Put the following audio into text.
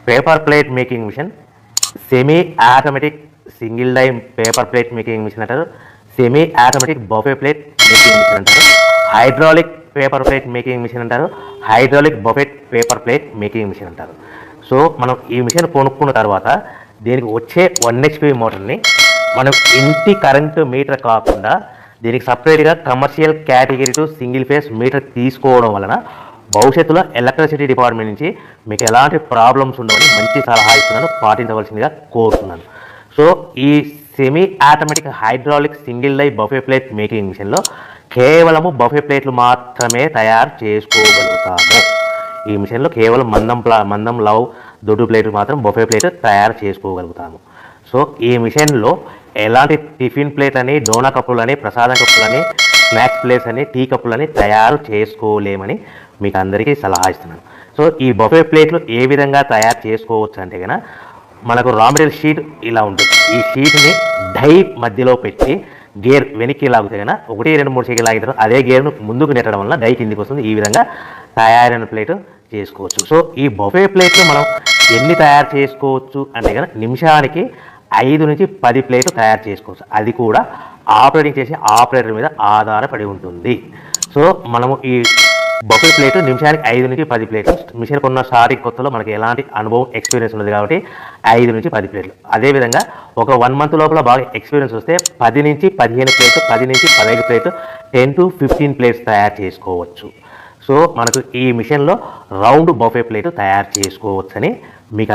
Paper plate making machine, semi automatic single die paper plate making machine అంటారు, semi automatic buffet plate making machine అంటారు, hydraulic paper plate making machine అంటారు, hydraulic buffet paper plate making machine అంటారు. So మనం ఈ machine కొనుక్కున్న తర్వాత దీనికి వచ్చే 1 HP మోటార్ని మనం ఇంటి కరెంటు మీటర్ కాకుండా దీనికి సపరేట్గా commercial category to single phase metre తీసుకోవడం వలన భవిష్యత్తులో ఎలక్ట్రిసిటీ డిపార్ట్మెంట్ నుంచి మీకు ఎలాంటి ప్రాబ్లమ్స్ ఉండవని మంచి సలహా ఇస్తున్నాను, పాటించవలసిందిగా కోరుతున్నాను. సో ఈ semi automatic hydraulic single die buffet plate making మిషన్లో కేవలము బఫే ప్లేట్లు మాత్రమే తయారు చేసుకోగలుగుతాము. ఈ మిషన్లో కేవలం మందం లవ్ దొడ్డు ప్లేట్లు మాత్రం బఫే ప్లేట్ తయారు చేసుకోగలుగుతాము. సో ఈ మిషన్లో ఎలాంటి టిఫిన్ ప్లేట్లని, డోనా కప్పులని, ప్రసాదం కప్పులని, స్నాక్స్ ప్లేట్స్ అని, టీ కప్పులని తయారు చేసుకోలేమని మీకు అందరికీ సలహా ఇస్తున్నాను. సో ఈ బఫే ప్లేట్లు ఏ విధంగా తయారు చేసుకోవచ్చు అంటే కనుక మనకు రా మెటీరియల్ షీట్ ఇలా ఉంటుంది. ఈ షీట్ని డై మధ్యలో పెట్టి గేర్ వెనక్కి లాగితే కనుక 1, 2, 3 సెకండ్లు లాగిన తర్వాత అదే గేర్ను ముందుకు నెట్టడం వల్ల డై కిందికి వస్తుంది. ఈ విధంగా తయారైన ప్లేట్ చేసుకోవచ్చు. సో ఈ బఫే ప్లేట్లు మనం ఎన్ని తయారు చేసుకోవచ్చు అంటే కనుక నిమిషానికి 5 నుంచి 10 ప్లేట్లు తయారు చేసుకోవచ్చు. అది కూడా ఆపరేటింగ్ చేసే ఆపరేటర్ మీద ఆధారపడి ఉంటుంది. సో మనము ఈ బఫే ప్లేట్ నిమిషానికి 5 నుంచి 10 ప్లేట్లు. మిషన్ కొన్న స్టార్టింగ్ కొత్తలో మనకి ఎలాంటి అనుభవం ఎక్స్పీరియన్స్ ఉన్నది కాబట్టి 5 నుంచి 10 ప్లేట్లు. అదేవిధంగా ఒక 1 మంత్ లోపల బాగా ఎక్స్పీరియన్స్ వస్తే 10 నుంచి 15 ప్లేట్లు, 10 నుంచి 15 ప్లేట్లు, 10 to 15 ప్లేట్స్ తయారు చేసుకోవచ్చు. సో మనకు ఈ మిషన్లో రౌండ్ బఫే ప్లేట్ తయారు చేసుకోవచ్చని మీకు